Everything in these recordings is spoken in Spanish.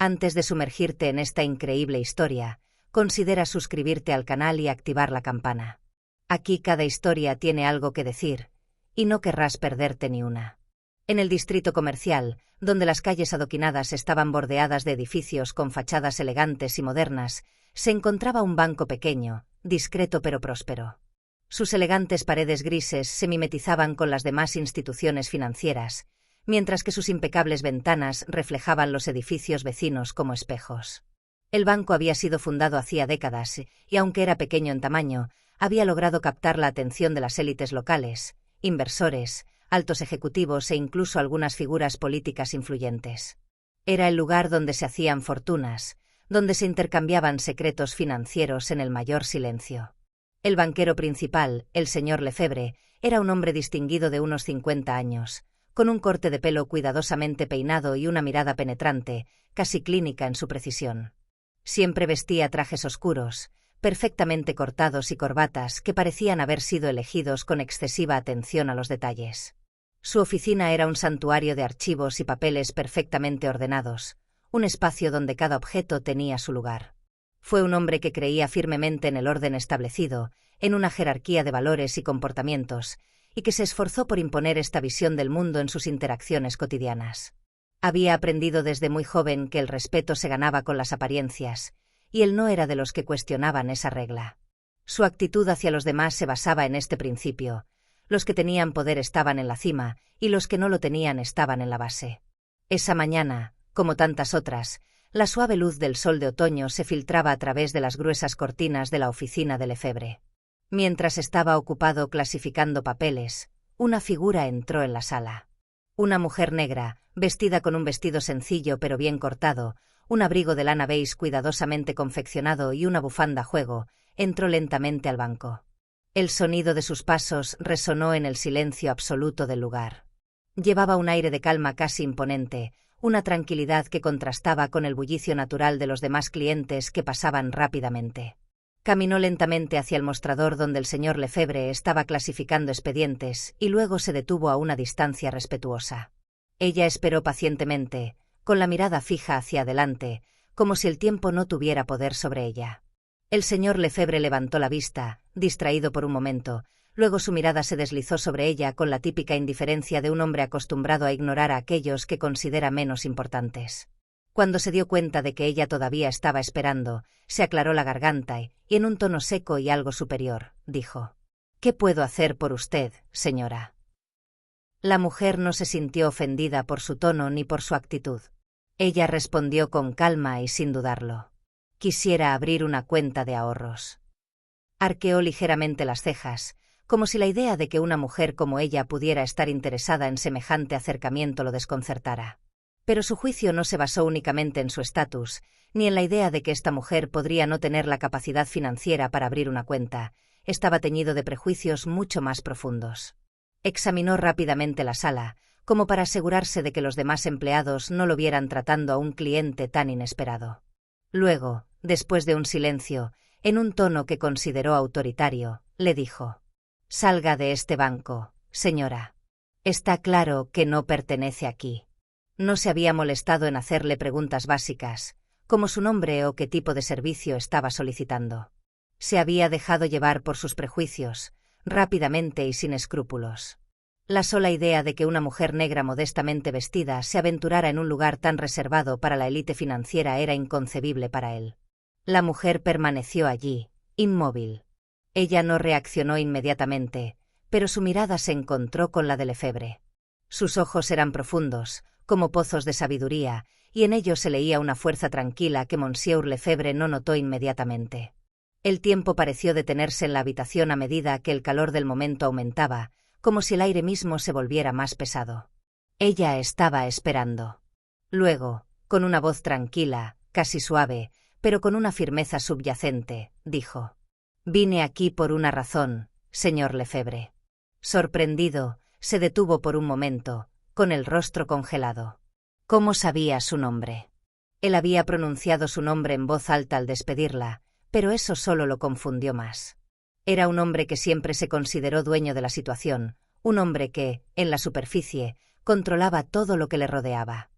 Antes de sumergirte en esta increíble historia, considera suscribirte al canal y activar la campana. Aquí cada historia tiene algo que decir, y no querrás perderte ni una. En el distrito comercial, donde las calles adoquinadas estaban bordeadas de edificios con fachadas elegantes y modernas, se encontraba un banco pequeño, discreto pero próspero. Sus elegantes paredes grises se mimetizaban con las demás instituciones financieras, mientras que sus impecables ventanas reflejaban los edificios vecinos como espejos. El banco había sido fundado hacía décadas y, aunque era pequeño en tamaño, había logrado captar la atención de las élites locales, inversores, altos ejecutivos e incluso algunas figuras políticas influyentes. Era el lugar donde se hacían fortunas, donde se intercambiaban secretos financieros en el mayor silencio. El banquero principal, el señor Lefebvre, era un hombre distinguido de unos 50 años, con un corte de pelo cuidadosamente peinado y una mirada penetrante, casi clínica en su precisión. Siempre vestía trajes oscuros, perfectamente cortados y corbatas que parecían haber sido elegidos con excesiva atención a los detalles. Su oficina era un santuario de archivos y papeles perfectamente ordenados, un espacio donde cada objeto tenía su lugar. Fue un hombre que creía firmemente en el orden establecido, en una jerarquía de valores y comportamientos, y que se esforzó por imponer esta visión del mundo en sus interacciones cotidianas. Había aprendido desde muy joven que el respeto se ganaba con las apariencias, y él no era de los que cuestionaban esa regla. Su actitud hacia los demás se basaba en este principio: los que tenían poder estaban en la cima, y los que no lo tenían estaban en la base. Esa mañana, como tantas otras, la suave luz del sol de otoño se filtraba a través de las gruesas cortinas de la oficina de Lefebvre. Mientras estaba ocupado clasificando papeles, una figura entró en la sala. Una mujer negra, vestida con un vestido sencillo pero bien cortado, un abrigo de lana beige cuidadosamente confeccionado y una bufanda a juego, entró lentamente al banco. El sonido de sus pasos resonó en el silencio absoluto del lugar. Llevaba un aire de calma casi imponente, una tranquilidad que contrastaba con el bullicio natural de los demás clientes que pasaban rápidamente. Caminó lentamente hacia el mostrador donde el señor Lefebvre estaba clasificando expedientes y luego se detuvo a una distancia respetuosa. Ella esperó pacientemente, con la mirada fija hacia adelante, como si el tiempo no tuviera poder sobre ella. El señor Lefebvre levantó la vista, distraído por un momento, luego su mirada se deslizó sobre ella con la típica indiferencia de un hombre acostumbrado a ignorar a aquellos que considera menos importantes. Cuando se dio cuenta de que ella todavía estaba esperando, se aclaró la garganta y, en un tono seco y algo superior, dijo: «¿Qué puedo hacer por usted, señora?». La mujer no se sintió ofendida por su tono ni por su actitud. Ella respondió con calma y sin dudarlo: «Quisiera abrir una cuenta de ahorros». Arqueó ligeramente las cejas, como si la idea de que una mujer como ella pudiera estar interesada en semejante acercamiento lo desconcertara. Pero su juicio no se basó únicamente en su estatus, ni en la idea de que esta mujer podría no tener la capacidad financiera para abrir una cuenta. Estaba teñido de prejuicios mucho más profundos. Examinó rápidamente la sala, como para asegurarse de que los demás empleados no lo vieran tratando a un cliente tan inesperado. Luego, después de un silencio, en un tono que consideró autoritario, le dijo: «Salga de este banco, señora. Está claro que no pertenece aquí». No se había molestado en hacerle preguntas básicas, como su nombre o qué tipo de servicio estaba solicitando. Se había dejado llevar por sus prejuicios, rápidamente y sin escrúpulos. La sola idea de que una mujer negra modestamente vestida se aventurara en un lugar tan reservado para la élite financiera era inconcebible para él. La mujer permaneció allí, inmóvil. Ella no reaccionó inmediatamente, pero su mirada se encontró con la de Lefebvre. Sus ojos eran profundos, como pozos de sabiduría, y en ellos se leía una fuerza tranquila que Monsieur Lefebvre no notó inmediatamente. El tiempo pareció detenerse en la habitación a medida que el calor del momento aumentaba, como si el aire mismo se volviera más pesado. Ella estaba esperando. Luego, con una voz tranquila, casi suave, pero con una firmeza subyacente, dijo: «Vine aquí por una razón, señor Lefebvre». Sorprendido, se detuvo por un momento, con el rostro congelado. ¿Cómo sabía su nombre? Él había pronunciado su nombre en voz alta al despedirla, pero eso solo lo confundió más. Era un hombre que siempre se consideró dueño de la situación, un hombre que, en la superficie, controlaba todo lo que le rodeaba.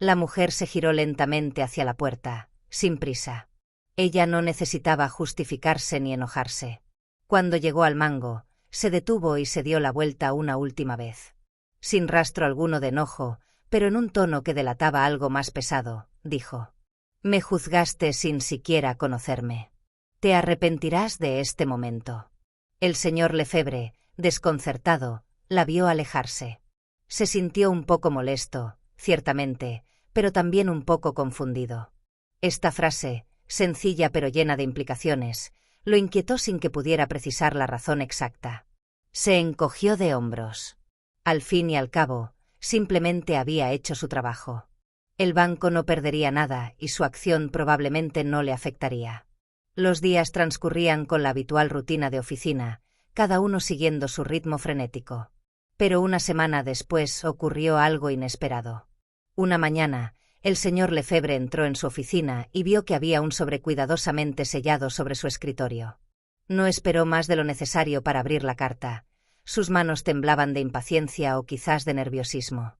La mujer se giró lentamente hacia la puerta, sin prisa. Ella no necesitaba justificarse ni enojarse. Cuando llegó al mango, se detuvo y se dio la vuelta una última vez. Sin rastro alguno de enojo, pero en un tono que delataba algo más pesado, dijo: «Me juzgaste sin siquiera conocerme. Te arrepentirás de este momento». El señor Lefebvre, desconcertado, la vio alejarse. Se sintió un poco molesto, ciertamente, pero también un poco confundido. Esta frase, sencilla pero llena de implicaciones, lo inquietó sin que pudiera precisar la razón exacta. Se encogió de hombros. Al fin y al cabo, simplemente había hecho su trabajo. El banco no perdería nada y su acción probablemente no le afectaría. Los días transcurrían con la habitual rutina de oficina, cada uno siguiendo su ritmo frenético. Pero una semana después ocurrió algo inesperado. Una mañana, el señor Lefebvre entró en su oficina y vio que había un sobre cuidadosamente sellado sobre su escritorio. No esperó más de lo necesario para abrir la carta. Sus manos temblaban de impaciencia o quizás de nerviosismo.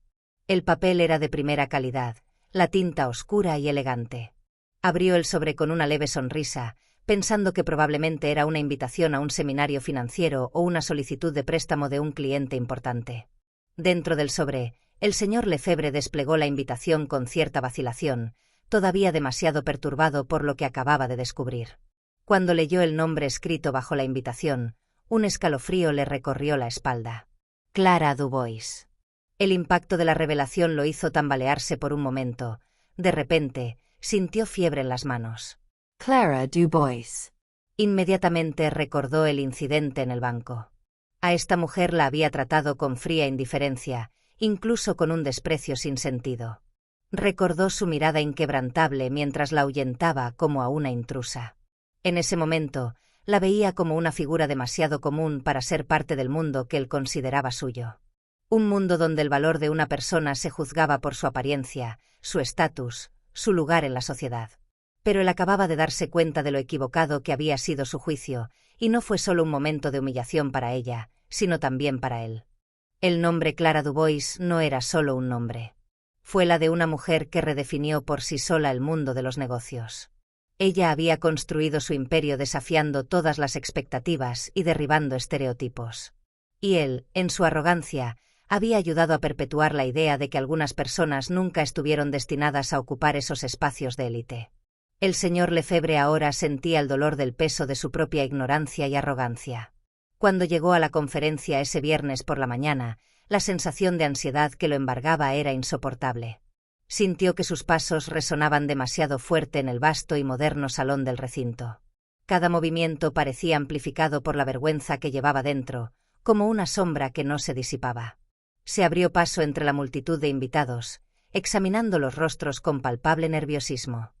El papel era de primera calidad, la tinta oscura y elegante. Abrió el sobre con una leve sonrisa, pensando que probablemente era una invitación a un seminario financiero o una solicitud de préstamo de un cliente importante. Dentro del sobre, el señor Lefebvre desplegó la invitación con cierta vacilación, todavía demasiado perturbado por lo que acababa de descubrir. Cuando leyó el nombre escrito bajo la invitación, un escalofrío le recorrió la espalda. Clara Dubois. El impacto de la revelación lo hizo tambalearse por un momento. De repente, sintió fiebre en las manos. Clara Dubois. Inmediatamente recordó el incidente en el banco. A esta mujer la había tratado con fría indiferencia, incluso con un desprecio sin sentido. Recordó su mirada inquebrantable mientras la ahuyentaba como a una intrusa. En ese momento, la veía como una figura demasiado común para ser parte del mundo que él consideraba suyo. Un mundo donde el valor de una persona se juzgaba por su apariencia, su estatus, su lugar en la sociedad. Pero él acababa de darse cuenta de lo equivocado que había sido su juicio, y no fue solo un momento de humillación para ella, sino también para él. El nombre Clara Dubois no era solo un nombre. Fue la de una mujer que redefinió por sí sola el mundo de los negocios. Ella había construido su imperio desafiando todas las expectativas y derribando estereotipos. Y él, en su arrogancia, había ayudado a perpetuar la idea de que algunas personas nunca estuvieron destinadas a ocupar esos espacios de élite. El señor Lefebvre ahora sentía el dolor del peso de su propia ignorancia y arrogancia. Cuando llegó a la conferencia ese viernes por la mañana, la sensación de ansiedad que lo embargaba era insoportable. Sintió que sus pasos resonaban demasiado fuerte en el vasto y moderno salón del recinto. Cada movimiento parecía amplificado por la vergüenza que llevaba dentro, como una sombra que no se disipaba. Se abrió paso entre la multitud de invitados, examinando los rostros con palpable nerviosismo.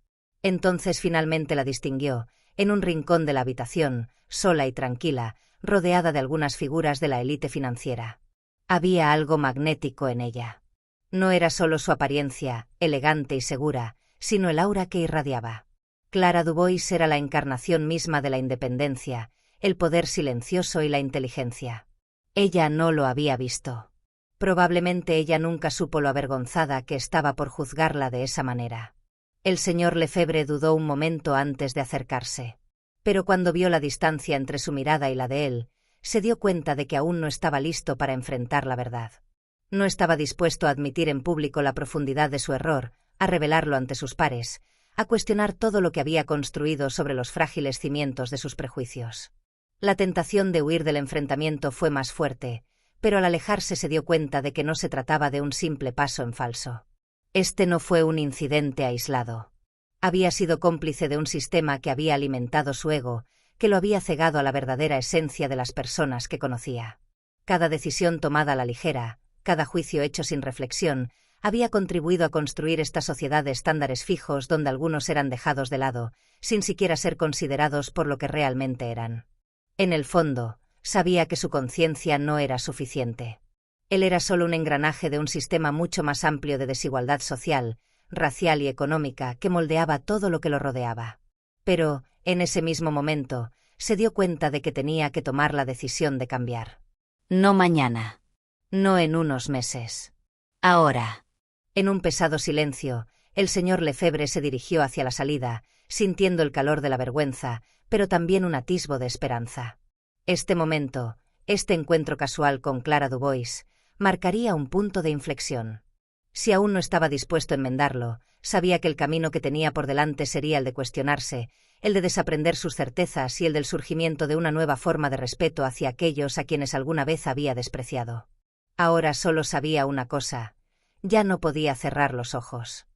Entonces finalmente la distinguió, en un rincón de la habitación, sola y tranquila, rodeada de algunas figuras de la élite financiera. Había algo magnético en ella. No era solo su apariencia, elegante y segura, sino el aura que irradiaba. Clara Dubois era la encarnación misma de la independencia, el poder silencioso y la inteligencia. Ella no lo había visto. Probablemente ella nunca supo lo avergonzada que estaba por juzgarla de esa manera. El señor Lefebvre dudó un momento antes de acercarse. Pero cuando vio la distancia entre su mirada y la de él, se dio cuenta de que aún no estaba listo para enfrentar la verdad. No estaba dispuesto a admitir en público la profundidad de su error, a revelarlo ante sus pares, a cuestionar todo lo que había construido sobre los frágiles cimientos de sus prejuicios. La tentación de huir del enfrentamiento fue más fuerte, pero al alejarse se dio cuenta de que no se trataba de un simple paso en falso. Este no fue un incidente aislado. Había sido cómplice de un sistema que había alimentado su ego, que lo había cegado a la verdadera esencia de las personas que conocía. Cada decisión tomada a la ligera, cada juicio hecho sin reflexión, había contribuido a construir esta sociedad de estándares fijos donde algunos eran dejados de lado, sin siquiera ser considerados por lo que realmente eran. En el fondo, sabía que su conciencia no era suficiente. Él era solo un engranaje de un sistema mucho más amplio de desigualdad social, racial y económica que moldeaba todo lo que lo rodeaba. Pero, en ese mismo momento, se dio cuenta de que tenía que tomar la decisión de cambiar. No mañana. No en unos meses. Ahora. En un pesado silencio, el señor Lefebvre se dirigió hacia la salida, sintiendo el calor de la vergüenza, pero también un atisbo de esperanza. Este momento, este encuentro casual con Clara Dubois, marcaría un punto de inflexión. Si aún no estaba dispuesto a enmendarlo, sabía que el camino que tenía por delante sería el de cuestionarse, el de desaprender sus certezas y el del surgimiento de una nueva forma de respeto hacia aquellos a quienes alguna vez había despreciado. Ahora solo sabía una cosa: ya no podía cerrar los ojos.